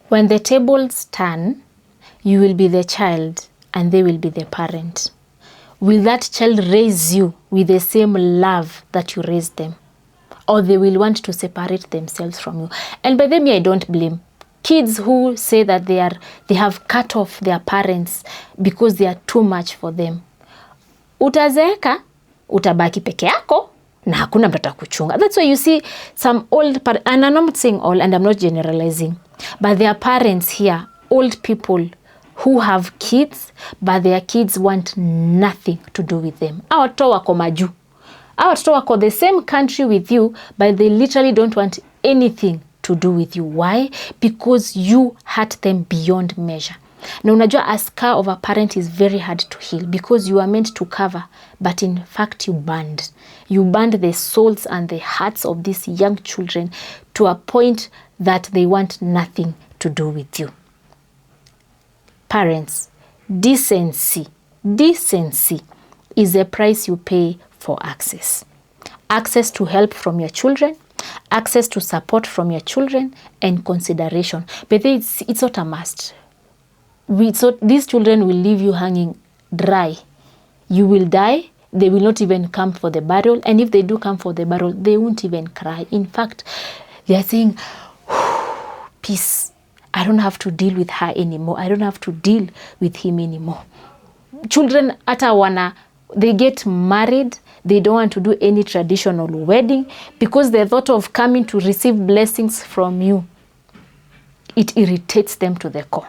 When the tables turn, you will be the child and they will be the parent. Will that child raise you with the same love that you raised them? Or they will want to separate themselves from you? And by them, I don't blame kids who say that they have cut off their parents because they are too much for them. Utazeeka, utabaki peke yako, na hakuna mtu atakuchunga. That's why you see some old parents, and I'm not saying all, and I'm not generalizing, but there are parents here, old people who have kids, but their kids want nothing to do with them. Our watoto wako maju. Our watoto wako the same country with you, but they literally don't want anything to do with you. Why? Because you hurt them beyond measure. Na unajua, a scar of a parent is very hard to heal because you are meant to cover, but in fact you burned. You burned the souls and the hearts of these young children to a point that they want nothing to do with you. Parents, decency is the price you pay for access. Access to help from your children, access to support from your children, and consideration. But it's not a must. These children will leave you hanging dry. You will die. They will not even come for the burial. And if they do come for the burial, they won't even cry. In fact, they are saying, peace. I don't have to deal with her anymore. I don't have to deal with him anymore. Children they get married. They don't want to do any traditional wedding because the thought of coming to receive blessings from you, it irritates them to the core.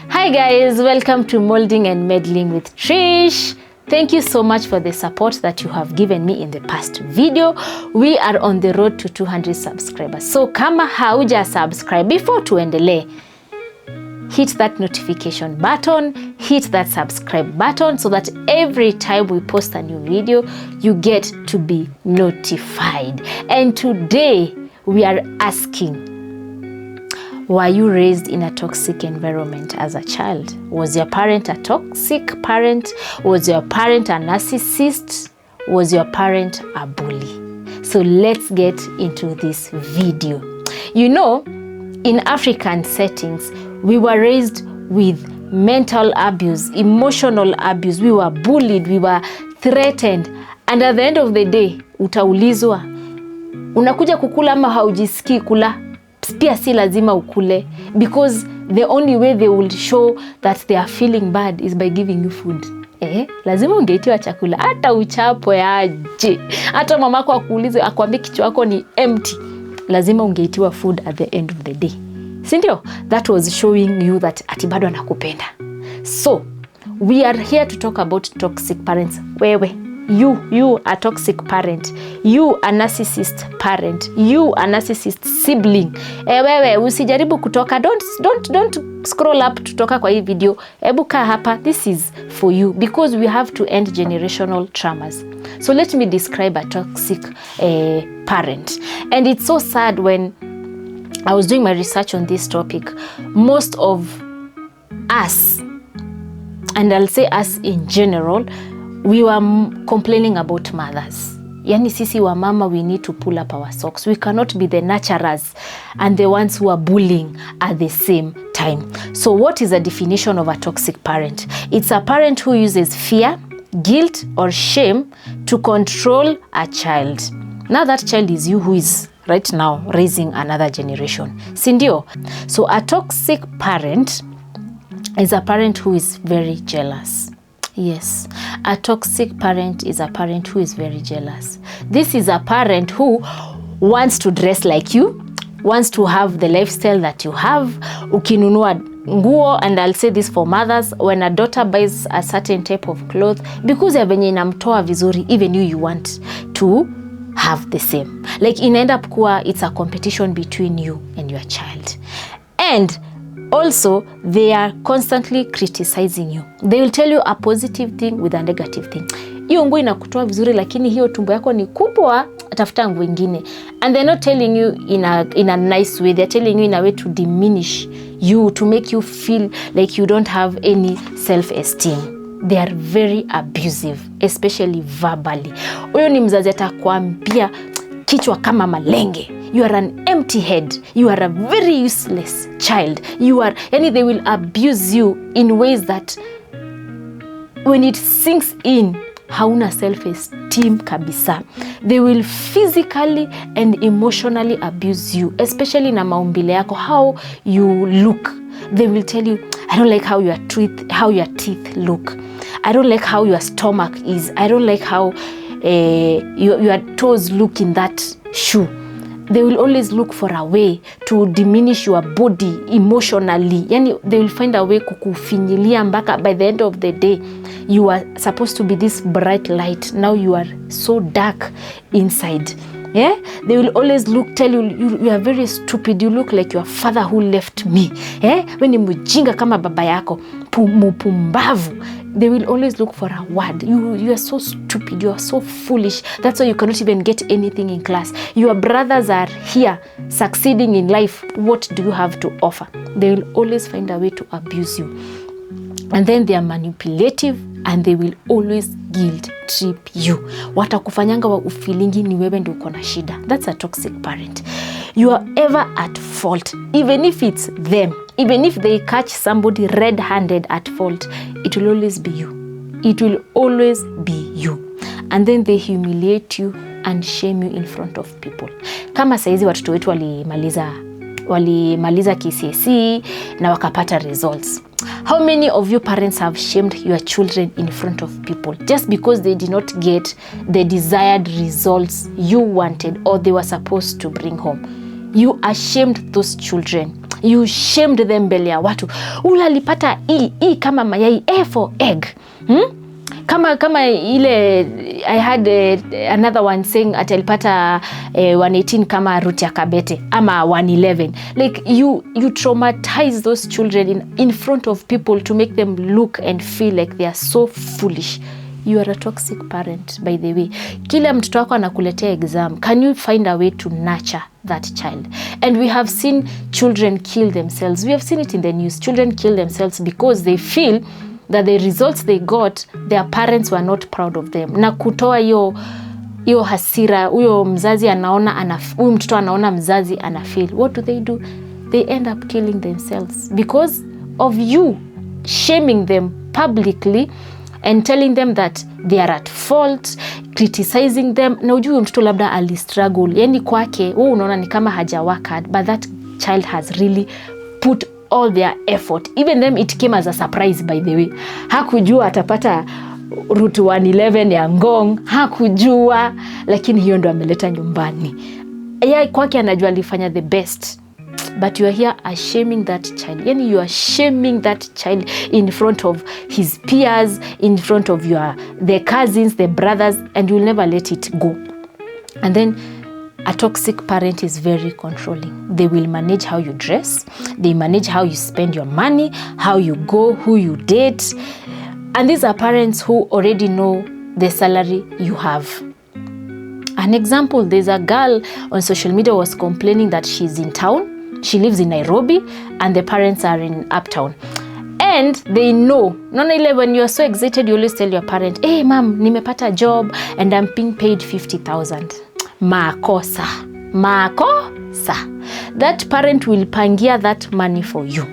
Hi guys, welcome to Moulding and Meddling with Trish. Thank you so much for the support that you have given me in the past video. We are on the road to 200 subscribers. So kama hauja subscribe, before tuendelee, hit that notification button, hit that subscribe button so that every time we post a new video, you get to be notified. And today we are asking, were you raised in a toxic environment as a child? Was your parent a toxic parent? Was your parent a narcissist? Was your parent a bully? So let's get into this video. You know, in African settings, we were raised with mental abuse, emotional abuse. We were bullied, we were threatened. And at the end of the day, utaulizwa, unakuja kukula ama haujisikii kula? Pia si lazima ukule, because the only way they will show that they are feeling bad is by giving you food. Lazima ungeitiwa chakula, hata uchapo yaje, hata mamako akuulize akwambie kichwa chako ni empty, lazima ungeitiwa food at the end of the day. Si ndio? That was showing you that ati bado anakupenda. So we are here to talk about toxic parents. Wewe, you a toxic parent, you a narcissist parent, you a narcissist sibling. Wewe usijaribu kutoka, don't scroll up tutoka kwa hii video. Ebu kaa hapa, this is for you, because we have to end generational traumas. So let me describe a toxic parent. And it's so sad when I was doing my research on this topic, most of us, and I'll say us in general, we were complaining about mothers. Yani sisi wa mama, we need to pull up our socks. We cannot be the nurturers and the ones who are bullying at the same time. So what is the definition of a toxic parent? It's a parent who uses fear, guilt, or shame to control a child. Now that child is you, who is right now raising another generation. Sindio? So a toxic parent is a parent who is very jealous. Yes, a toxic parent is a parent who is very jealous. This is a parent who wants to dress like you, wants to have the lifestyle that you have. Ukinunua nguo, and I'll say this for mothers, when a daughter buys a certain type of cloth, because ya venye inamtoa vizuri, even you want to have the same. Like inaenda kuwa it's a competition between you and your child. And also, they are constantly criticizing you. They will tell you a positive thing with a negative thing. Hiyo nguo inakutoa vizuri, lakini hiyo tumbo yako ni kubwa, tafuta nguo ingine. And they're not telling you in a nice way. They're telling you in a way to diminish you, to make you feel like you don't have any self-esteem. They are very abusive, especially verbally. Huyo ni mzazi atakwambia kichwa kama malenge. You are an empty head. You are a very useless child. They will abuse you in ways that when it sinks in, hauna self-esteem kabisa. They will physically and emotionally abuse you, especially na maumbile yako, how you look. They will tell you, I don't like how your teeth look. I don't like how your stomach is. I don't like how your toes look in that shoe. They will always look for a way to diminish your body emotionally. Yani, they will find a way kukufinyilia mpaka by the end of the day, you are supposed to be this bright light. Now you are so dark inside. Yeah? They will always tell you are very stupid. You look like your father who left me. Yeah? When ni mjinga kama baba yako, mupumbavu. They will always look for a word. You are so stupid. You are so foolish. That's why you cannot even get anything in class. Your brothers are here succeeding in life. What do you have to offer? They will always find a way to abuse you. And then they are manipulative, and they will always guilt trip you. Watakufanyanga wa ufilingi ni wewe ndio uko na shida. That's a toxic parent. You are ever at fault, even if it's them. Even if they catch somebody red-handed at fault, it will always be you. It will always be you. And then they humiliate you and shame you in front of people. Kama saizi watoto wetu walimaliza KCSE na wakapata results. How many of you parents have shamed your children in front of people just because they did not get the desired results you wanted or they were supposed to bring home? You ashamed those children. You shamed them mbele ya watu. Ula alipata E kama mayai, A for egg. Kama ile, I had another one saying atalipata 118 kama root ya kabete ama 111. Like you traumatize those children in front of people to make them look and feel like they are so foolish. You are a toxic parent, by the way. Kila mtoto wako anakuletea exam. Can you find a way to nurture that child? And we have seen children kill themselves. We have seen it in the news. Children kill themselves because they feel that the results they got, their parents were not proud of them. Na kutoa hiyo hasira, huyo mzazi anaona, huyo mtoto anaona mzazi anafeel. What do? They end up killing themselves because of you shaming them publicly and telling them that they are at fault, criticizing them. Na ujue mtoto labda alistruggle. Yani kwake, unaona ni kama haja work hard, but that child has really put all their effort. Even them, it came as a surprise, by the way. Hakujua atapata root 111 ya Ngong. Hakujua, lakini hiyo ndo ameleta nyumbani. Yeye kwake anajua alifanya the best. But you are here shaming that child. Yani you are shaming that child in front of his peers, in front of the cousins, the brothers, and you will never let it go. And then a toxic parent is very controlling. They will manage how you dress. They manage how you spend your money, how you go, who you date. And these are parents who already know the salary you have. An example, there's a girl on social media was complaining that she's in town. She lives in Nairobi and the parents are in uptown. And they know, when you're so excited, you always tell your parent, hey mom, nimepata job and I'm being paid 50,000. Makosa. That parent will pangia that money for you.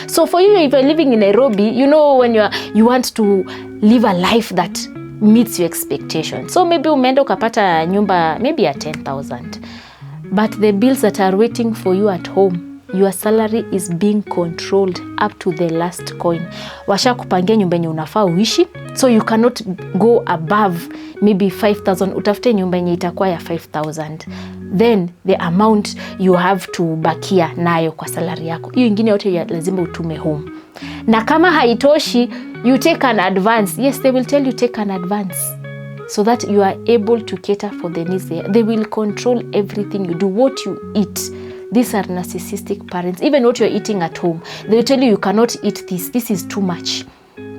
So for you, if you're living in Nairobi, when you want to live a life that meets your expectations. So maybe umeenda ukapata nyumba maybe at 10,000. But the bills that are waiting for you at home, your salary is being controlled up to the last coin. Washa kupangia nyumba yenye unafaa uishi, So you cannot go above maybe 5,000. Utafute nyumba yenye itakuwa ya 5,000. Then the amount you have to bakia nayo kwa salary yako. Hiyo ingine yote ya lazima utume home. Na kama haitoshi, you take an advance. Yes, they will tell you take an advance, so that you are able to cater for the needs there. They will control everything you do, what you eat. These are narcissistic parents. Even what you're eating at home, they will tell you cannot eat this. This is too much.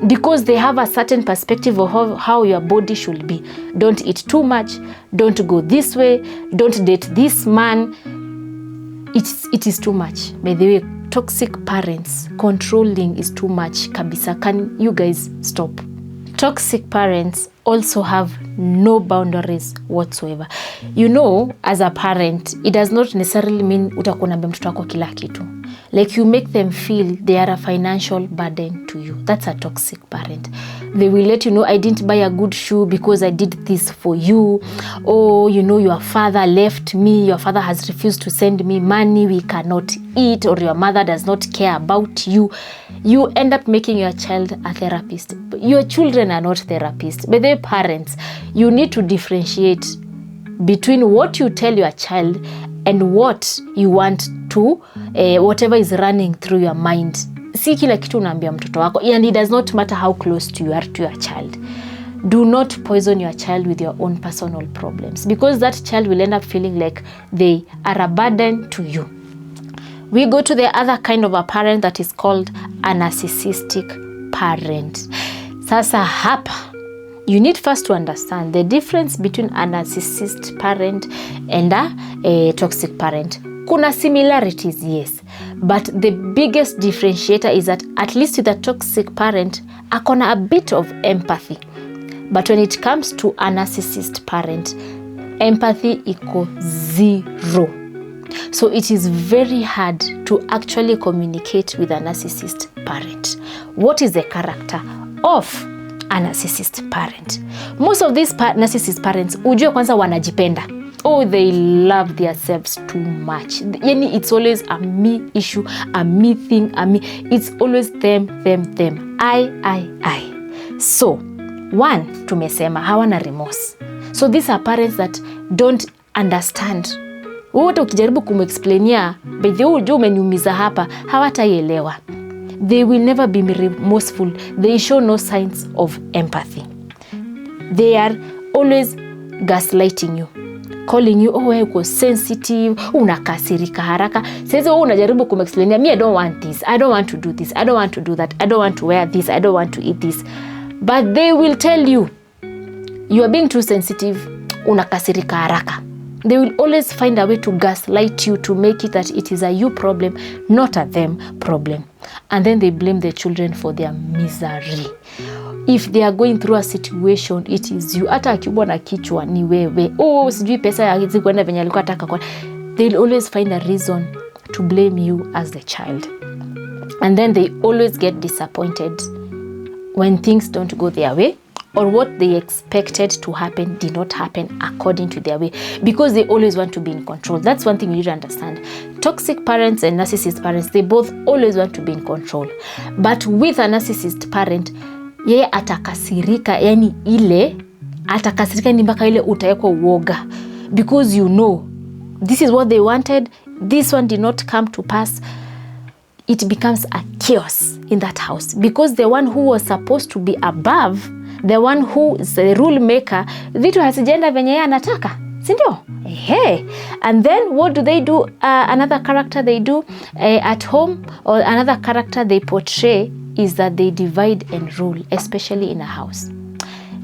Because they have a certain perspective of how your body should be. Don't eat too much. Don't go this way. Don't date this man. It is too much. By the way, toxic parents, controlling is too much. Kabisa, can you guys stop? Toxic parents also have no boundaries whatsoever. You know, as a parent, it does not necessarily mean utakuwa na mtoto wako kila kitu. Like, you make them feel they are a financial burden to you. That's a toxic parent. They will let you know, I didn't buy a good shoe because I did this for you. Or, you know, your father left me. Your father has refused to send me money. We cannot eat. Or your mother does not care about you. You end up making your child a therapist. Your children are not therapists. But they're parents. You need to differentiate between what you tell your child and what you want to, whatever is running through your mind. Si kila kitu unaambia mtoto wako. And it does not matter how close you are to your child. Do not poison your child with your own personal problems, because that child will end up feeling like they are a burden to you. We go to the other kind of a parent that is called a narcissistic parent. Sasa hapa, you need first to understand the difference between a narcissist parent and a toxic parent. Kuna similarities, yes, but the biggest differentiator is that at least with a toxic parent, akona a bit of empathy. But when it comes to a narcissist parent, empathy iko zero. So it is very hard to actually communicate with a narcissist parent. What is the character of a narcissist parent? Most of these narcissist parents, ujue kwanza wanajipenda. Oh, they love themselves too much. Yani, it's always a me issue, a me thing, a me. It's always them. I. So, one, tumesema, hawana remorse. So these are parents that don't understand. Wote ukijaribu kumexplainia, bedhe ujue umeniumiza hapa, hawataielewa. They will never be remorseful. They show no signs of empathy. They are always gaslighting you, calling you, oh, uko sensitive, unakasirika haraka. Sasa unajaribu kumexplainia, me, I don't want this, I don't want to do this, I don't want to do that, I don't want to wear this, I don't want to eat this. But they will tell you, you are being too sensitive, unakasirika haraka. They will always find a way to gaslight you, to make it that it is a you problem, not a them problem. And then they blame the children for their misery. If they are going through a situation, it is you. Hata akibwa na kichwa ni wewe. Oh, sijui pesa ya hizi kwenda venye alikuwa ataka kwa. They'll always find a reason to blame you as the child. And then they always get disappointed when things don't go their way, or what they expected to happen did not happen according to their way, because they always want to be in control. That's one thing you need to understand. Toxic parents and narcissist parents, they both always want to be in control. But with a narcissist parent, yeye atakasirika, yani ile atakasirika ni mpaka ile utawekwa uoga, because you know this is what they wanted, this one did not come to pass. It becomes a chaos in that house, because the one who was supposed to be above, the one who is the rule maker, vitu hasijenda venye yeye anataka, si ndio? Hey. And then what do they do? Another character they do at home, or another character they portray, is that they divide and rule, especially in a house.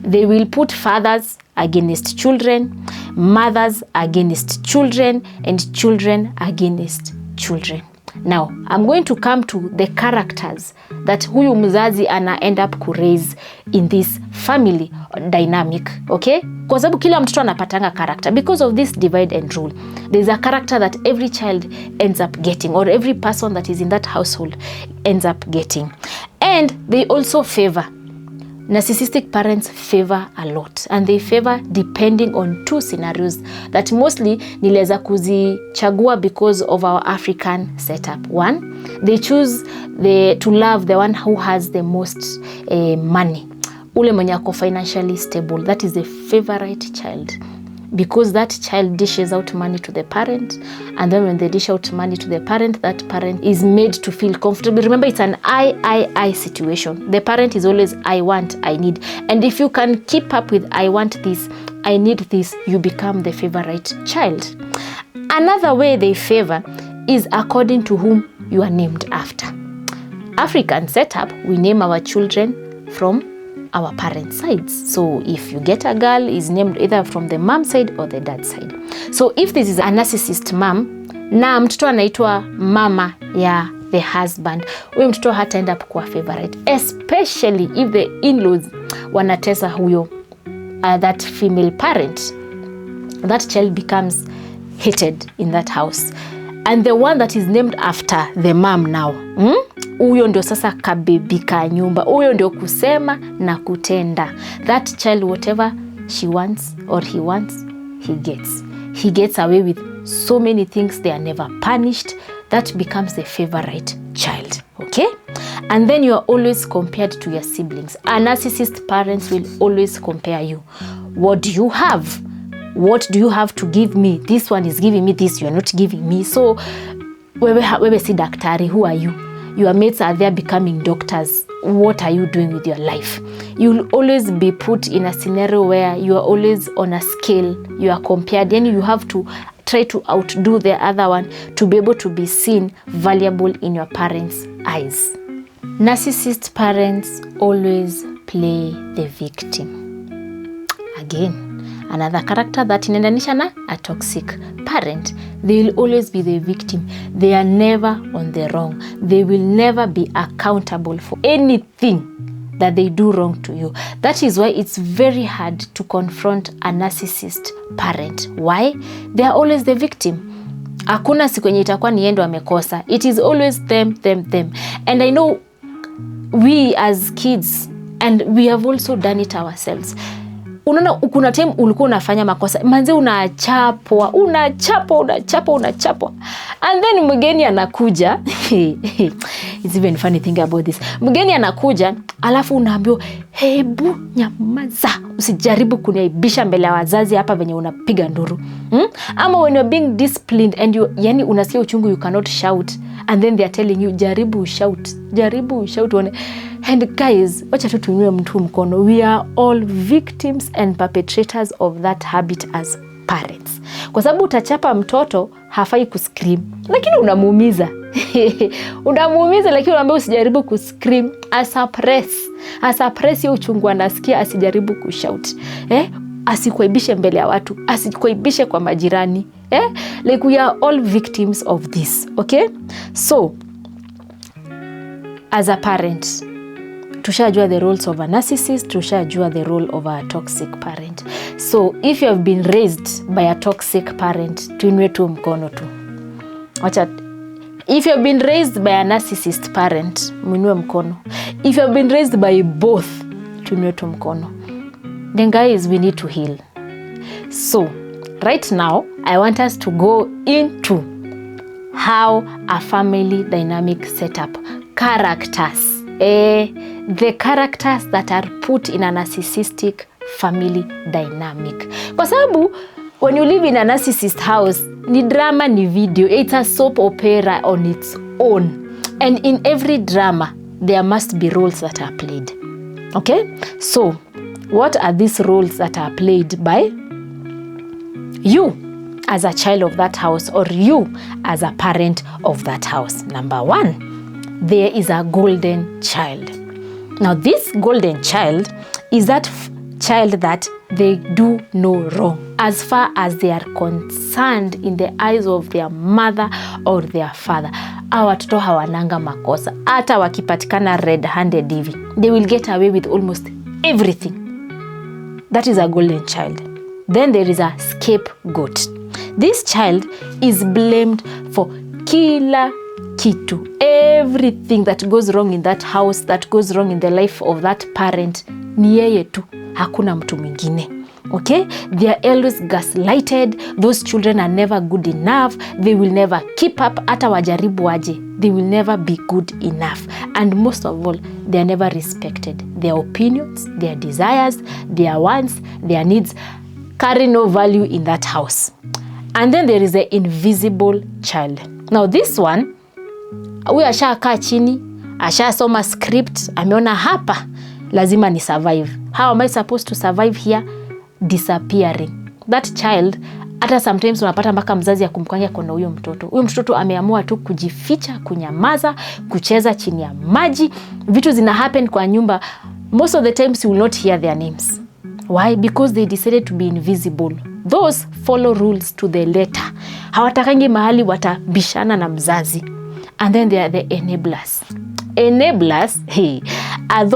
They will put fathers against children, mothers against children, and children against children. Now, I'm going to come to the characters that huyu mzazi ana end up kuraise in this family dynamic, okay? Kwa sababu kila mtoto anapatanga character. Because of this divide and rule, there's a character that every child ends up getting, or every person that is in that household ends up getting. And they also favor. Narcissistic parents favor a lot, and they favor depending on two scenarios that mostly nileza kuzichagua because of our African setup. One, they choose to love the one who has the most money. ule mwenye ako financially stable, that is the favorite child, because that child dishes out money to the parent, and then when they dish out money to the parent, that parent is made to feel comfortable. Remember, it's an I situation. The parent is always I want, I need, and if you can keep up with I want this, I need this, you become the favorite child. Another way they favor is according to whom you are named after. African setup, we name our children from our parents' sides. So if you get a girl, is named either from the mom side or the dad side. So if this is a narcissist mom, na mtoto anaitwa mama ya the husband, huyo mtoto hataenda kuwa favorite, especially if the in-laws wanatesa huyo that female parent. That child becomes hated in that house, and the one that is named after the mom now, huyo ndio sasa kabebi ka nyumba, huyo ndio kusema na kutenda. That child, whatever she wants or he wants, he gets away with so many things. They are never punished. That becomes the favorite child. Okay, and then you are always compared to your siblings. A narcissist parents will always compare you. What do you have? What do you have to give me? This one is giving me this, you are not giving me. So wewe si daktari, who are you? Your mates are there becoming doctors. What are you doing with your life? You'll always be put in a scenario where you are always on a scale. You are compared, and you have to try to outdo the other one to be able to be seen valuable in your parents' eyes. Narcissist parents always play the victim. Again, another character that inaendanisha na a toxic parent. They will always be the victim. They are never on the wrong. They will never be accountable for anything that they do wrong to you. That is why it's very hard to confront a narcissist parent. Why? They are always the victim. Hakuna siku yenye itakuwa ni yeye ndo amekosa. It is always them. And I know we as kids, and we have also done it ourselves. Unaona, kuna time ulikuwa unafanya makosa, manze unachapwa. And then mgeni anakuja. It's even funny thing about this. Mgeni anakuja, alafu unaambiwa, hebu nyamaza, usijaribu kuniaibisha mbele ya wazazi hapa venye unapiga nduru. Ama when you're being disciplined and you, yani unasikia uchungu, you cannot shout, and then they are telling you, jaribu shout. And guys, wacha tu tuinue mtu mkono. We are all victims and perpetrators of that habit as parents. Kwa sababu utachapa mtoto, hafai kuscream, lakini unamuumiza. Unamuumiza, lakini unaambia usijaribu kuscream. Asuppress hiyo uchungu anasikia, asijaribu kushout. Asikuaibishe mbele ya watu, asikuaibishe kwa majirani. Like we are all victims of this. Okay? So, as a parent, tushajua the roles of a narcissist, tushajua the role of a toxic parent. So if you have been raised by a toxic parent, tuinue tu mkono tu. If you have been raised by a narcissist parent, muinue mkono. If you have been raised by both, tuinue tu mkono. Then guys, we need to heal. So right now, I want us to go into how a family dynamic setup, characters, the characters that are put in a narcissistic family dynamic. Kwa sababu when you live in a narcissist house, ni drama, ni video, it's a soap opera on its own. And in every drama, there must be roles that are played. Okay? So, what are these roles that are played by you as a child of that house, or you as a parent of that house? Number one, there is a golden child. Now, this golden child is that child that they do no wrong as far as they are concerned in the eyes of their mother or their father. Hawa watoto hawananga makosa. Hata wakipatikana red-handed hivi, they will get away with almost everything. That is a golden child. Then there is a scapegoat. This child is blamed for kila kitu. Everything that goes wrong in that house, that goes wrong in the life of that parent, ni yeye tu, hakuna mtu mwingine. Okay, they are always gaslighted. Those children are never good enough. They will never keep up. Hata wajaribu aje, they will never be good enough. And most of all, they are never respected. Their opinions, their desires, their wants, their needs carry no value in that house. And then there is the invisible child. Now this one, huyu ashakaa chini, ashasoma script, ameona hapa lazima ni survive. How am I supposed to survive here? Disappearing. That child, hata sometimes unapata mpaka mzazi ya kumkanya kona huyo mtoto. Huyo mtoto ameamua tu kujificha, kunyamaza, kucheza chini ya maji. Vitu zina happen kwa nyumba. Most of the times you will not hear their names. Why? Because they decided to be invisible. Those follow rules to the letter. Hawatakangi mahali watabishana na mzazi. And then there are the enablers. Enablers, hey, are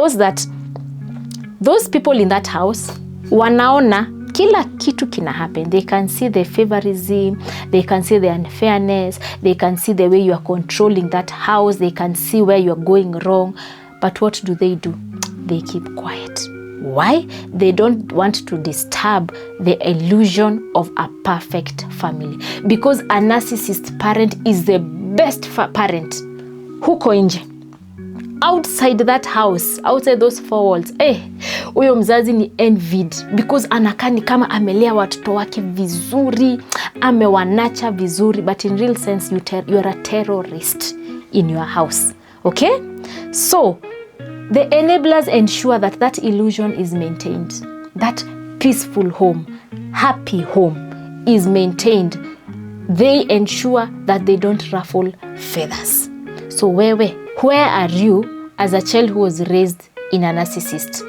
those people in that house, wanaona kila kitu kina happen. They can see the favorism, they can see the unfairness, they can see the way you are controlling that house, they can see where you are going wrong. But what do? They keep quiet. Why? They don't want to disturb the illusion of a perfect family. Because a narcissist parent is the best parent. Huko nje, outside that house, outside those four walls, huyo mzazi ni envied because anakani kama amelea watoto wake vizuri, amewanacha vizuri, but in real sense you are a terrorist in your house. Okay? So the enablers ensure that that illusion is maintained. That peaceful home, happy home is maintained. They ensure that they don't ruffle feathers. So where are you as a child who was raised in a narcissist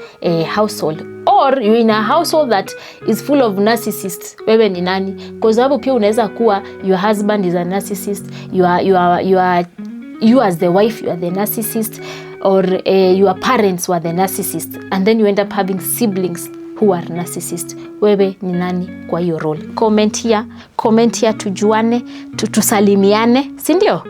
household? Or you're in a household that is full of narcissists? Wewe ni nani? Because hapo pia unaweza kuwa your husband is a narcissist, you as the wife, you are the narcissist, or your parents were the narcissist, and then you end up having siblings who are narcissists. Wewe ni nani kwa hiyo role? Comment here tujuane, tusalimiane, si ndio?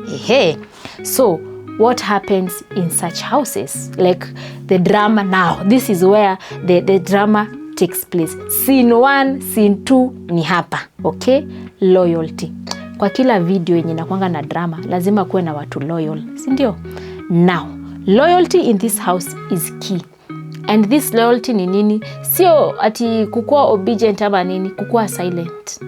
So what happens in such houses? Like the drama now. This is where the drama takes place. Scene 1, scene 2 ni hapa. Okay? Loyalty. Kwa kila video yenye inakuanga na drama, lazima kuwe na watu loyal, si ndio? Now, loyalty in this house is key. And this loyalty ni nini? Sio ati kukua obedient ama nini, kukua silent.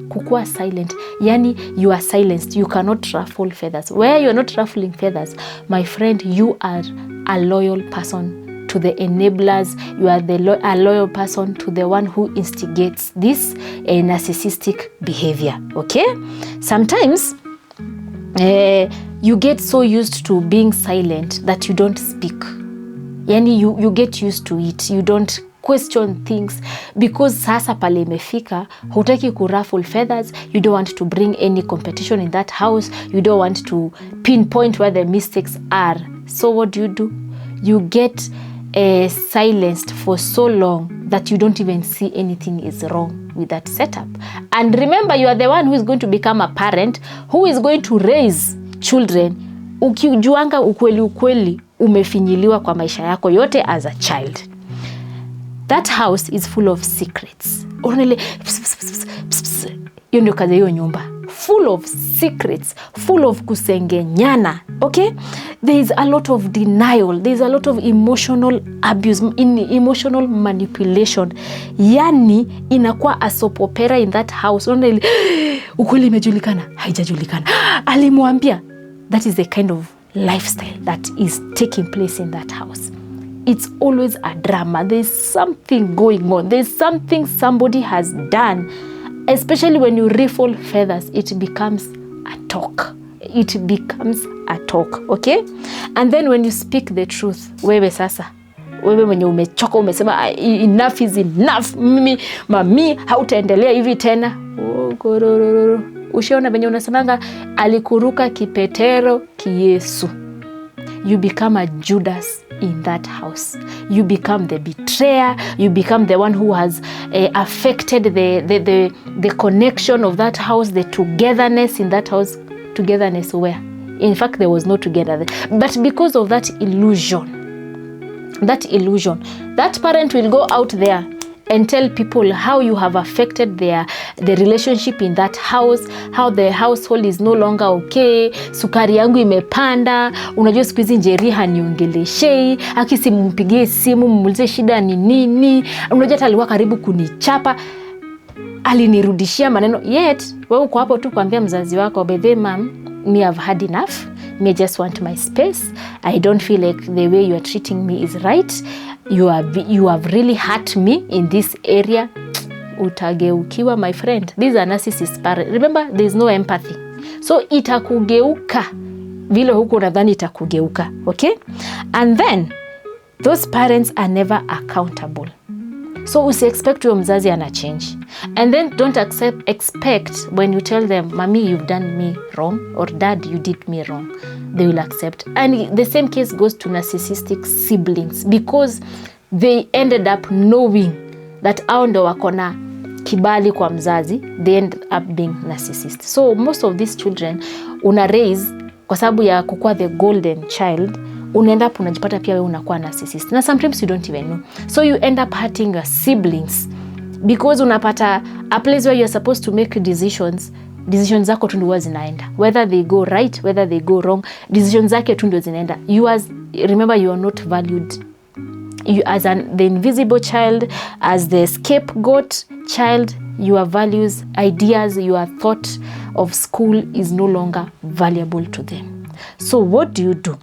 Kukua silent. Yani you are silenced. You cannot ruffle feathers. Where you are not ruffling feathers, my friend, you are a loyal person to the enablers. You are a loyal person to the one who instigates this narcissistic behavior. Okay? Sometimes you get so used to being silent that you don't speak. Yani you get used to it. You don't question things because sasa pale imefika, hutaki ku ruffle feathers. You don't want to bring any competition in that house. You don't want to pinpoint where the mistakes are. So what do? You get silenced for so long that you don't even see anything is wrong with that setup. And remember, you are the one who is going to become a parent, who is going to raise children. Ukijuanga ukweli umefinyiliwa kwa maisha yako yote as a child. That house is full of secrets. Onele hiyo ndio kazi hiyo nyumba. Full of secrets, full of kusengenyana. Okay? There is a lot of denial. There is a lot of emotional abuse, emotional manipulation. Yani inakuwa a soap opera in that house. Onele ukweli imejulikana, haijajulikana. Alimwambia. That is the kind of lifestyle that is taking place in that house. It's always a drama. There's something going on. There's something somebody has done. Especially when you ruffle feathers, it becomes a talk. It becomes a talk, okay? And then when you speak the truth, wewe sasa, wewe mwenye umechoka, umesema enough is enough. Mami, hautaendelea hivi tena. Ushaona venye unasemanga alikuruka kipetero kiyesu. You become a Judas in that house. You become the betrayer. You become the one who has affected the connection of that house, the togetherness in that house. Togetherness where? In fact, there was no togetherness. But because of that illusion, that parent will go out there and tell people how you have affected the relationship in that house, how the household is no longer okay, sukari yangu imepanda, unajua siku hizi Njeri haniongeleshei, akisimpigie simu mmuulize shida ni nini, unajua alikuwa karibu kunichapa, alinirudishia maneno. Yet wewe uko hapo tu kuambia mzazi wako, baby mom, me have had enough, me just want my space, I don't feel like the way you are treating me is right, you have really hurt me in this area. Utageukiwa, my friend. These are narcissist parents. Remember, there is no empathy, so itakugeuka vile huko unadhani itakugeuka. Okay, and then those parents are never accountable. So usi expect your mzazi ana change, and then don't expect when you tell them, mommy, you've done me wrong, or dad, you did me wrong, they will accept. And the same case goes to narcissistic siblings, because they ended up knowing that hao ndo wakona kibali kwa mzazi, they end up being narcissist. So most of these children una raise kwa sababu ya kukua the golden child, unaenda up unajipata pia wewe unakuwa narcissist. Na sometimes you don't even know. So you end up hurting your siblings because unapata a place where you're supposed to make decisions zako tu ndio zinaenda. Whether they go right, whether they go wrong, decisions zake tu ndio zinaenda. Remember, you are not valued. You as the invisible child, as the scapegoat child, your values, ideas, your thought of school is no longer valuable to them. So what do?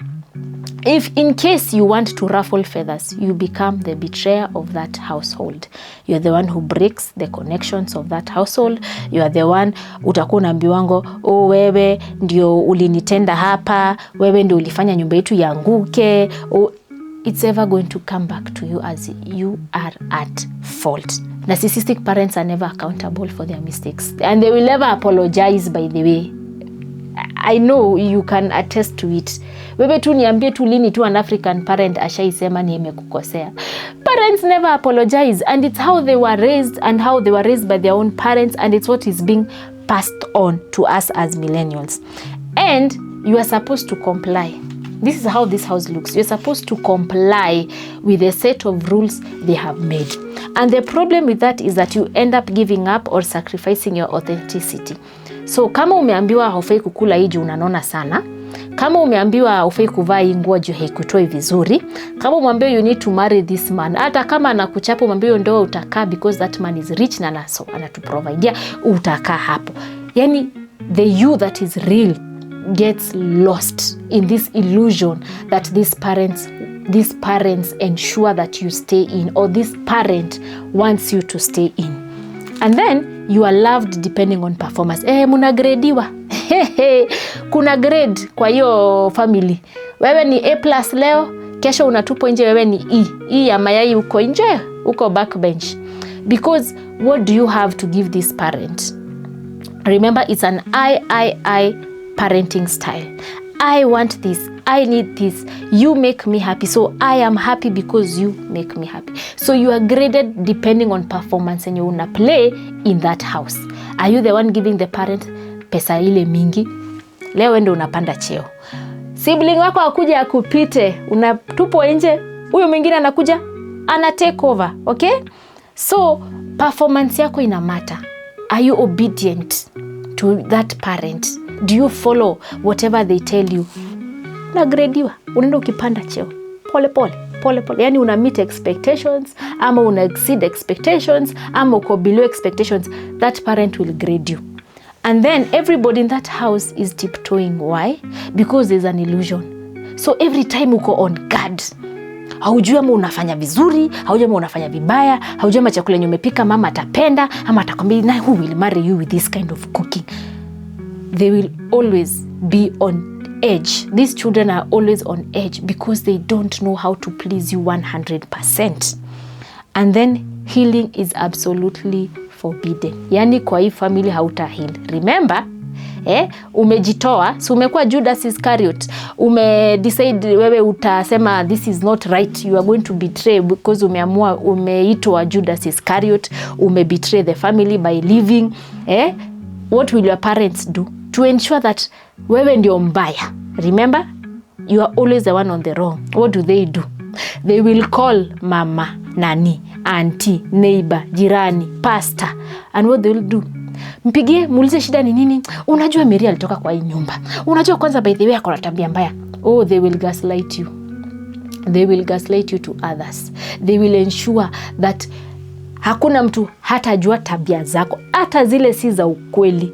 If in case you want to ruffle feathers, you become the betrayer of that household. You're the one who breaks the connections of that household. You are the one utakuwa unaambiwango, oh, wewe ndio ulinitenda hapa, wewe ndio ulifanya nyumba yetu yanguke. Oh, it's ever going to come back to you as you are at fault. Narcissistic parents are never accountable for their mistakes, and they will never apologize, by the way. I know you can attest to it. Wewe tu niambie tu lini tu an African parent ashaisema nimekukosea. Parents never apologize, and it's how they were raised, and how they were raised by their own parents, and it's what is being passed on to us as millennials. And you are supposed to comply. This is how this house looks. You're supposed to comply with a set of rules they have made. And the problem with that is that you end up giving up or sacrificing your authenticity. So kama umeambiwa haufai kukula hii juu unanona sana, kama umeambiwa haufai kuvaa hii nguo juu haikutoi vizuri, kama umeambiwa you need to marry this man, hata kama anakuchapa umeambiwa ndoa utakaa because that man is rich na naso anatuprovide, utakaa hapo. Yani the you that is real gets lost in this illusion that these parents ensure that you stay in, or this parent wants you to stay in. And then you are loved depending on performance. Munagrediwa. Kuna grade kwa hiyo family. Wewe ni A+ leo, kesho unatupwa nje, wewe ni E. E ya mayai uko nje, uko backbench. Because what do you have to give this parent? Remember, it's an I parenting style. I want this, I need this, you make me happy, so I am happy because you make me happy. So you are graded depending on performance and you una play in that house. Are you the one giving the parent pesa ile mingi? Leo ndo unapanda cheo. Sibling wako akuja akupite, unatupo nje, huyo mwingine anakuja, ana take over, okay? So performance yako ina matter. Are you obedient to that parent? Do you follow whatever they tell you? Unagrediwa, unaenda ukipanda cheo. Pole. Yani una meet expectations, ama una exceed expectations, ama uko below expectations. That parent will grade you. And then everybody in that house is tiptoeing. Why? Because there's an illusion. So every time uko on guard. Haujui ama unafanya vizuri, haujui ama unafanya vibaya, haujui ama chakula yenye umepika mama atapenda, ama atakwambia na who will marry you with this kind of cooking. They will always be on edge. These children are always on edge because they don't know how to please you 100%. And then healing is absolutely forbidden. Yani kwa hii family hauta heal. Remember, umejitoa, so umekuwa Judas Iscariot, decide wewe utasema this is not right, you are going to betray because umeitwa Judas Iscariot, betray the family by leaving. What will your parents do to ensure that wewe ndio mbaya? Remember, you are always the one on the wrong. What do? They will call mama nani auntie, neighbor, jirani, pastor. And what they will do, mpigie muulize shida ni nini. Unajua Mary alitoka kwa hii nyumba. Unajua kwanza by the way akona tabia mbaya. Oh, they will gaslight you. They will gaslight you to others. They will ensure that hakuna mtu hatajua tabia zako, hata zile si za ukweli.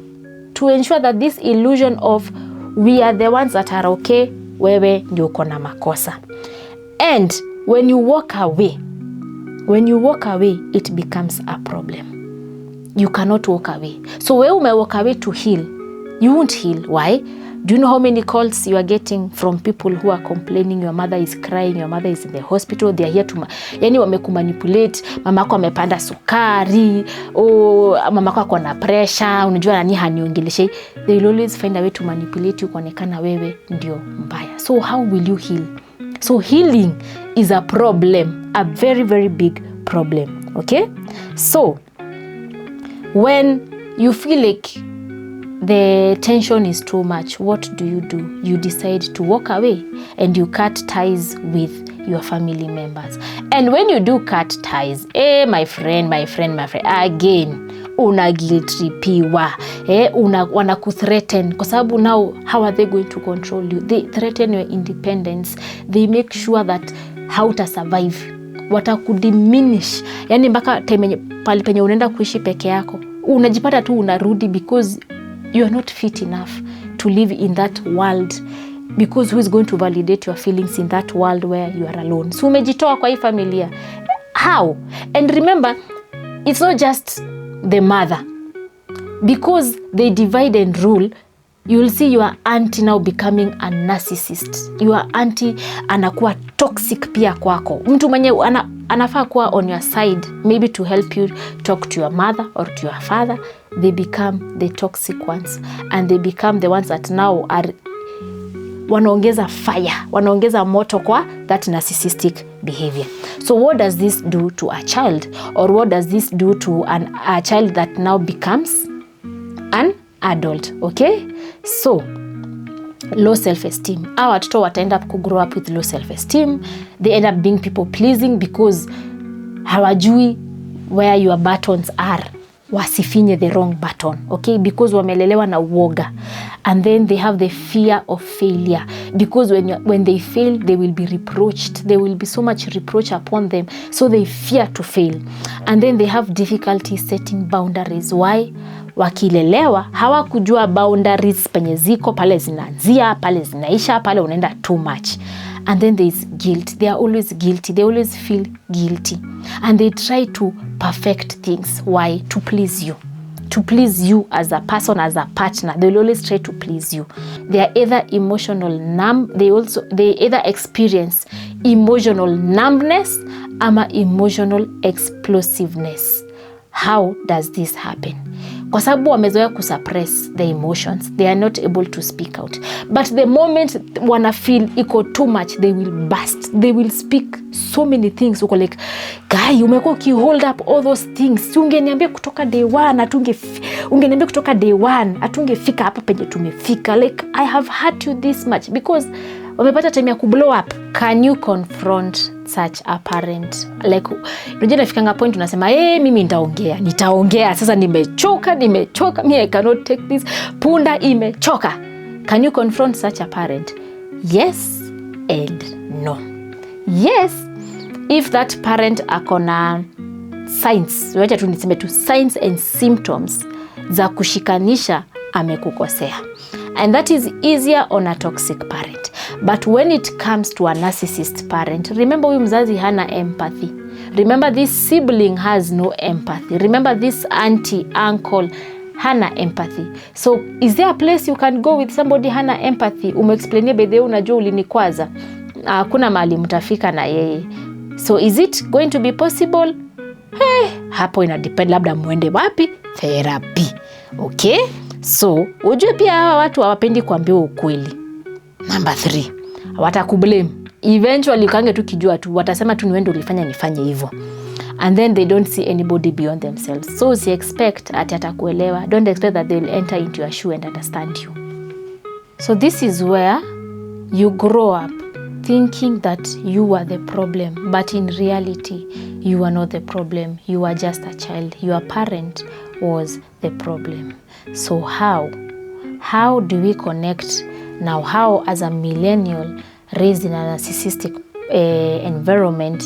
To ensure that this illusion of we are the ones that are okay, wewe ndio uko na makosa. And when you walk away, it becomes a problem. You cannot walk away. So when you walk away to heal, you won't heal. Why? Do you know how many calls you are getting from people who are complaining your mother is crying, your mother is in the hospital, they are here to yani wamekumanipulate, mamako amepanda sukari, mamako ako na pressure, unajua nani haniongeleshe. They will always find a way to manipulate you kuonekana wewe ndio mbaya. So how will you heal? So healing is a problem, a very, very big problem. Okay? So when you feel like the tension is too much, what do? You decide to walk away and you cut ties with your family members. And when you do cut ties, my friend, again, una guilt tripiwa, wana kuthreaten, kwa sababu now how are they going to control you? They threaten your independence. They make sure that hauta survive. Watakudiminish. Yani mpaka pali penye unaenda kuishi peke yako, unajipata tu unarudi because you are not fit enough to live in that world, because who is going to validate your feelings in that world where you are alone? So umejitoa kwa hii familia. How? And remember, it's not just the mother. Because they divide and rule, you will see your auntie now becoming a narcissist. Your auntie anakuwa toxic pia kwako. Mtu mwenye anafaa kuwa on your side, maybe to help you talk to your mother or to your father, they become the toxic ones. And they become the ones that now are wanaongeza fire, wanaongeza moto kwa that narcissistic behavior. So what does this do to a child? Or what does this do to a child that now becomes an adult? Okay? So low self-esteem. Our watoto wataenda grow up with low self-esteem. They end up being people pleasing because hawajui where your buttons are. Wasifinye the wrong button, okay? Because wamelelewa na uoga. And then they have the fear of failure, because when they fail, they will be reproached. There will be so much reproach upon them, so they fear to fail. And then they have difficulty setting boundaries. Why? Wakilelewa hawakujua boundaries penye ziko, pale zinaanzia, pale zinaisha, pale unaenda too much. And then there is guilt. They are always guilty. They always feel guilty. And they try to perfect things. Why? To please you. To please you as a person, as a partner. They will always try to please you. They are either emotional numb. They either experience emotional numbness ama emotional explosiveness. How does this happen? Kwa sababu wamezoea kusuppress the emotions, they are not able to speak out. But the moment wana feel iko too much, they will burst. They will speak so many things. Uko like, guy, umekuwa hold up all those things. Ungeniambia kutoka day one, ungeniambia kutoka day one, atungefika hapa penye tumefika. Like, I have hurt you this much. Because wamepata time ya kublow up. Can you confront such a parent? Like, unajua nafikanga point unasema, mimi nitaongea. Sasa nimechoka, me I cannot take this. Punda imechoka. Can you confront such a parent? Yes and no. Yes, if that parent akona signs, wacha tu niseme tu signs and symptoms za kushikanisha amekukosea. And that is easier on a toxic parent. But when it comes to a narcissist parent, remember huyu mzazi hana empathy. Remember this sibling has no empathy. Remember this auntie, uncle hana empathy. So is there a place you can go with somebody hana empathy? Umeexplainia bedhe unajua ulinikwaza. Kuna mahali mtafika na yeye. So is it going to be possible? Hapo ina depend labda muende wapi? Therapy. Okay? So, ujue pia hawa watu hawapendi kuambiwa ukweli. Number 3, watakublame. Eventually kange tu kijua tu, watasema tu niwendo ulifanya nifanye hivyo. And then they don't see anybody beyond themselves. So, si expect ati atakuelewa. Don't expect that they'll enter into your shoe and understand you. So, this is where you grow up thinking that you are the problem, but in reality, you are not the problem. You are just a child. Your parent was the problem. So how do we connect now? How, as a millennial raised in a narcissistic environment,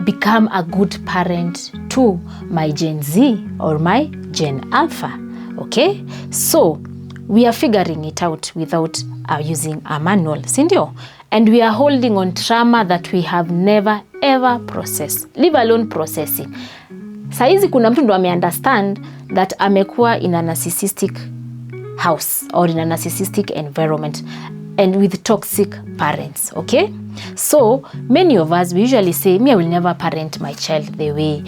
become a good parent to my Gen Z or my Gen Alpha? Okay, so we are figuring it out without using a manual, sindio? And we are holding on trauma that we have never ever processed, leave alone processing. Saizi kuna mtu ndo understand that amekuwa in a narcissistic house or in a narcissistic environment and with toxic parents, okay? So many of us, we usually say, me, I will never parent my child the way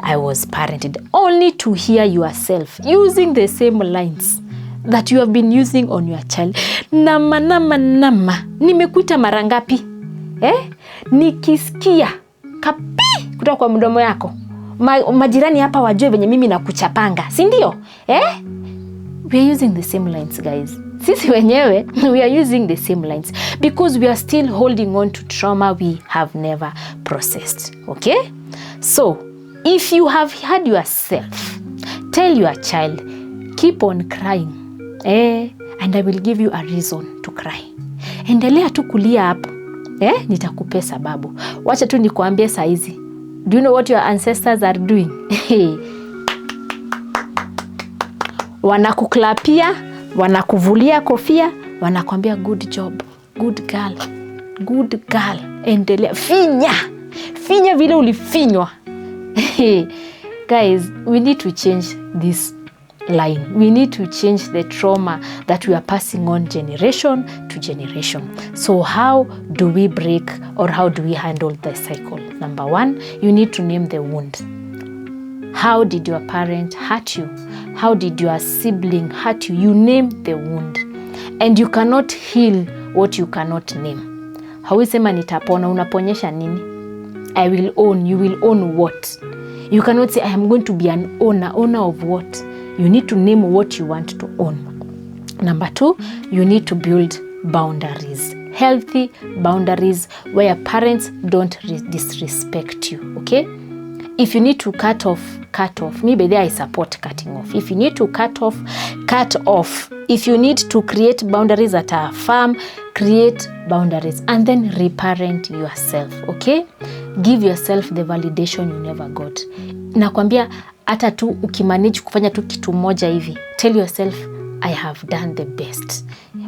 I was parented, only to hear yourself using the same lines that you have been using on your child. Nama, nimekuita mara ngapi? Nikisikia kapi kutoka kwa mdomo yako. Majirani hapa wajue venye mimi nakuchapanga, si ndio? We are using the same lines, guys. Sisi wenyewe, we are using the same lines because we are still holding on to trauma we have never processed, okay? So, if you have had yourself, tell your child, keep on crying, and I will give you a reason to cry. Endelea tu kulia hapo, nitakupe sababu. Wacha tu nikuambie saizi. Do you know what your ancestors are doing? Wanakuklapia, wanakuvulia kofia, wanakwambia good job, good girl, endelea, finya vile ulifinywa. Guys, we need to change this line. We need to change the trauma that we are passing on generation to generation. So how do we break, or how do we handle the cycle? Number one, you need to name the wound. How did your parent hurt you? How did your sibling hurt you? You name the wound. And you cannot heal what you cannot name. Hauisema nitapona, unaponyesha nini? I will own. You will own what? You cannot say I am going to be an owner. Owner of what? You need to name what you want to own. Number two, you need to build boundaries. Healthy boundaries where parents don't disrespect you, okay? If you need to cut off. Me, by there I support cutting off. If you need to cut off. If you need to create boundaries that are firm, create boundaries and then reparent yourself, okay? Give yourself the validation you never got. Nakwambia hata tu ukimanage kufanya tu kitu moja hivi, tell yourself I have done the best.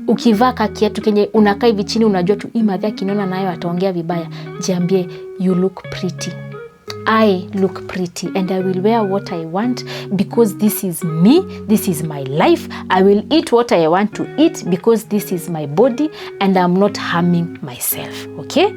Ukivaa kiatu kenye unakaa hivi chini unajua tu imadhi akiniona nayo ataongea vibaya, jiambie you look pretty. I look pretty and I will wear what I want because this is me, this is my life. I will eat what I want to eat because this is my body and I'm not harming myself, okay?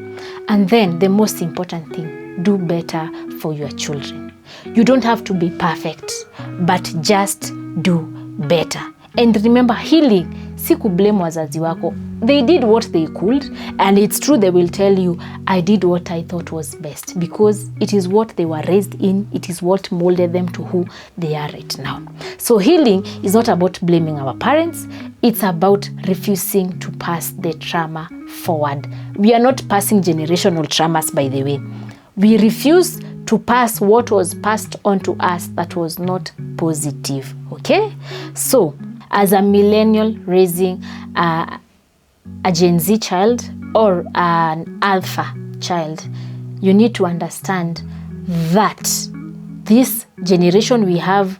And then the most important thing, do better for your children. You don't have to be perfect, but just do better. And remember, healing, si kublame wazazi wako. They did what they could, and it's true they will tell you, I did what I thought was best, because it is what they were raised in, it is what molded them to who they are right now. So healing is not about blaming our parents, it's about refusing to pass the trauma forward. We are not passing generational traumas, by the way. We refuse to pass what was passed on to us that was not positive, okay? So, as a millennial raising a Gen Z child or an Alpha child, you need to understand that this generation we have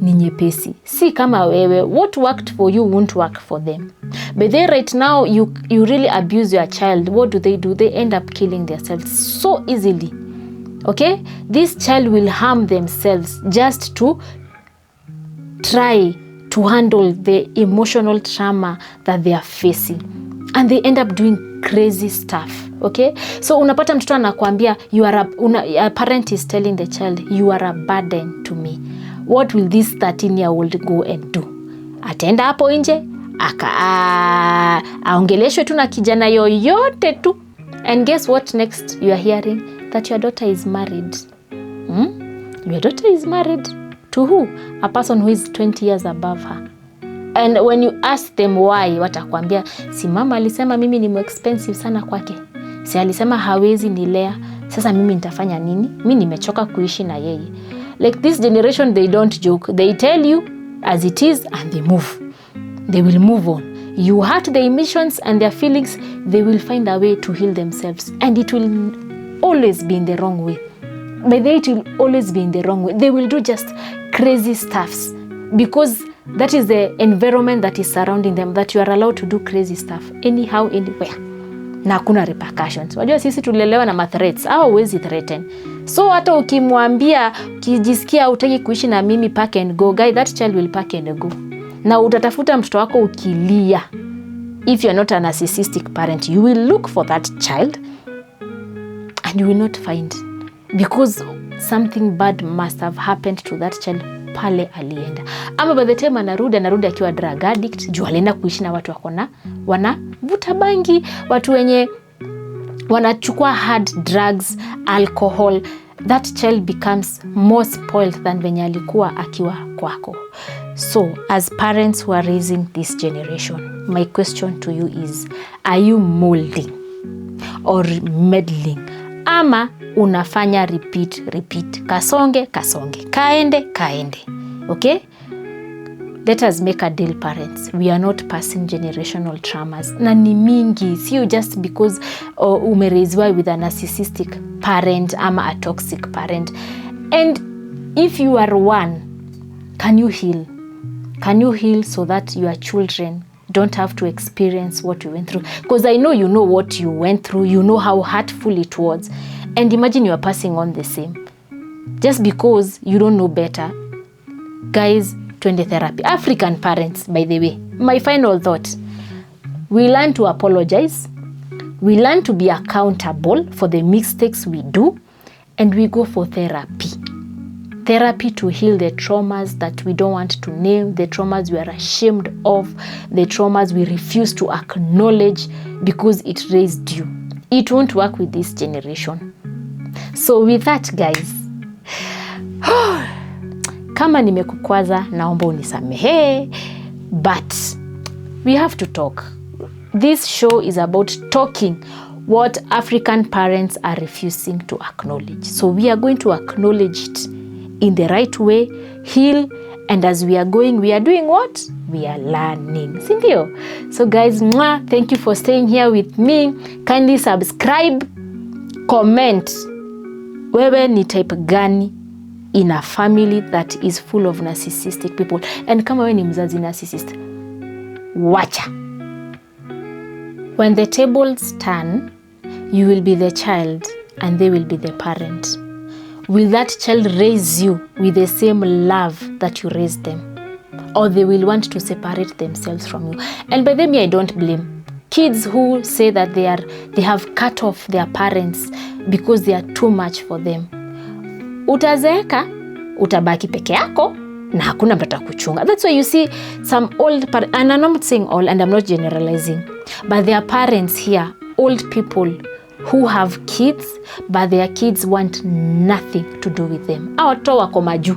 ni nyepesi. Si kama wewe, what worked for you won't work for them. But then right now, you really abuse your child. What do? They end up killing themselves so easily. Okay? This child will harm themselves just to try to handle the emotional trauma that they are facing. And they end up doing crazy stuff. Okay? So unapata mtoto anakuambia, a parent is telling the child, you are a burden to me. What will this 13-year-old go and do? Ataenda hapo nje, aongeleshwe tu na kijana yoyote tu. And guess what next you are hearing? That your daughter is married. Your daughter is married to who? A person who is 20 years above her. And when you ask them why, watakwambia, si mama alisema mimi ni expensive sana kwake. Si alisema hawezi nilea. Sasa mimi nitafanya nini? Mimi nimechoka kuishi na yeye. Like this generation, they don't joke. They tell you as it is and they move. They will move on. You hurt their emotions and their feelings, they will find a way to heal themselves. And it will always be in the wrong way. By the way, it will always be in the wrong way. They will do just crazy stuffs because that is the environment that is surrounding them, that you are allowed to do crazy stuff anyhow, anywhere. Na hakuna repercussions. Wajua sisi tulelewa na threats. Huwezi threaten. So hata ukimwambia, ukijisikia hutaki kuishi na mimi, pack and go. Guy, that child will pack and go. Na utatafuta mtoto wako ukilia. If you are not a narcissistic parent, you will look for that child and you will not find. Because something bad must have happened to that child pale alienda. Ama by the time anarudi akiwa drug addict, juu alienda kuishi na watu wakona wanavuta bangi, watu wenye wanachukua hard drugs, alcohol. That child becomes more spoiled than venye alikuwa akiwa kwako. So, as parents who are raising this generation, my question to you is, are you molding or meddling? Ama unafanya repeat. Kasonge. Kaende. Okay? Let us make a deal, parents. We are not passing generational traumas. Na ni mingi. See, just because umereizwa with a narcissistic parent ama a toxic parent. And if you are one, can you heal? Can you heal so that your children don't have to experience what you went through? Because I know you know what you went through. You know how hurtful it was. And imagine you are passing on the same. Just because you don't know better. Guys, twende therapy. African parents, by the way. My final thought. We learn to apologize. We learn to be accountable for the mistakes we do. And we go for therapy. Therapy to heal the traumas that we don't want to name, the traumas we are ashamed of, the traumas we refuse to acknowledge because it raised you. It won't work with this generation. So with that, guys, kama nimekukwaza, naomba unisamehe, but we have to talk. This show is about talking what African parents are refusing to acknowledge. So we are going to acknowledge it in the right way, heal, and as we are going, we are doing what? We are learning. Sindio? So guys, thank you for staying here with me. Kindly subscribe, comment. Wewe ni type gani in a family that is full of narcissistic people? And kama wewe ni mzazi narcissist, wacha. When the tables turn, you will be the child and they will be the parent. Will that child raise you with the same love that you raised them? Or they will want to separate themselves from you? And by them, I don't blame. Kids who say that they have cut off their parents because they are too much for them. Utazeeka, utabaki peke yako, na hakuna mtu atakuchunga. That's why you see some old parents, and I'm not saying all, and I'm not generalizing, but there are parents here, old people, who have kids, but their kids want nothing to do with them. Our watoto wako maju.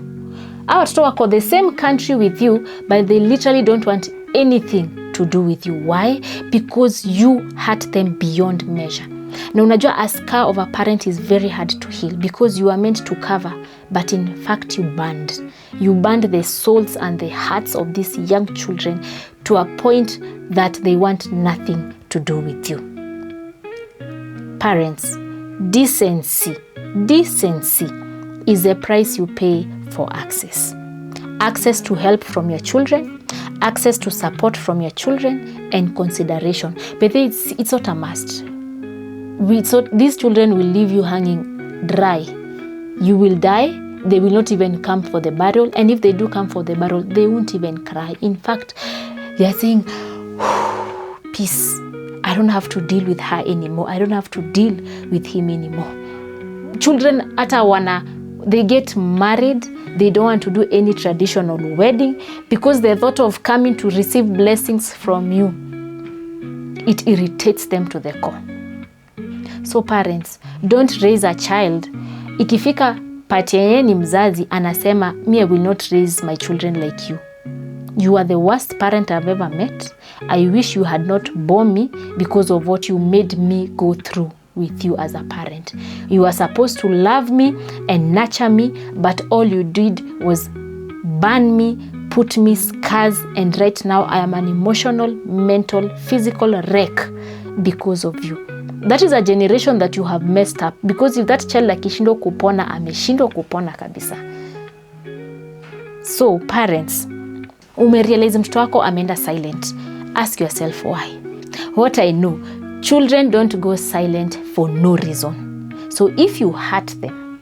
Our watoto wako the same country with you, but they literally don't want anything to do with you. Why? Because you hurt them beyond measure. Na unajua, a scar of a parent is very hard to heal because you are meant to cover, but in fact you burned. You burned the souls and the hearts of these young children to a point that they want nothing to do with you. Parents, decency is the price you pay for access. Access to help from your children, access to support from your children, and consideration. But it's not a must. These children will leave you hanging dry. You will die. They will not even come for the burial. And if they do come for the burial, they won't even cry. In fact, they are saying, peace. I don't have to deal with her anymore. I don't have to deal with him anymore. Children they get married. They don't want to do any traditional wedding because the thought of coming to receive blessings from you, it irritates them to the core. So parents, don't raise a child. Ikifika pati yenye ni mzazi anasema, me, I will not raise my children like you. You are the worst parent I've ever met. I wish you had not borne me because of what you made me go through with you as a parent. You are supposed to love me and nurture me, but all you did was burn me, put me scars, and right now I am an emotional, mental, physical wreck because of you. That is a generation that you have messed up, because if that child akishindwa kupona, ameshindwa kupona kabisa. So parents, umerealize mtoto wako ameenda silent. Ask yourself why. What I know, children don't go silent for no reason. So if you hurt them,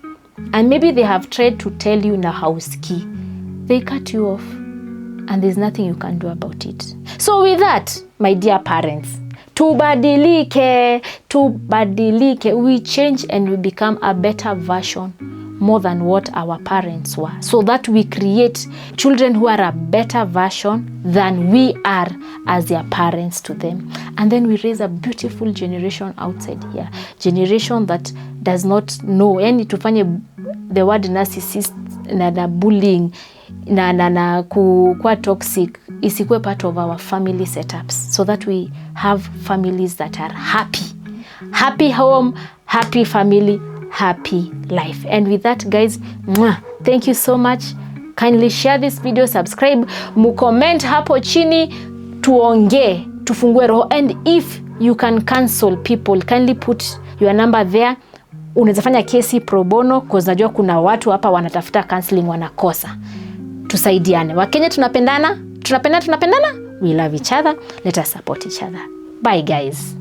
and maybe they have tried to tell you na hausikii, they cut you off, and there's nothing you can do about it. So with that, my dear parents, tubadilike, we change and we become a better version more than what our parents were, so that we create children who are a better version than we are as their parents to them. And then we raise a beautiful generation outside here, generation that does not know any tufanye the word narcissist na bullying na kuwa toxic isikuwe part of our family setups, so that we have families that are happy home, happy family, happy life. And with that, guys, thank you so much. Kindly share this video, subscribe, comment hapo chini, tuongee, tufungue roho. And if you can cancel people, kindly put your number there. Unaweza fanya kesi pro bono, because najua kuna watu hapa wanatafuta counseling wanakosa. Tusaidiane. Wakenya tunapendana. We love each other. Let us support each other. Bye guys.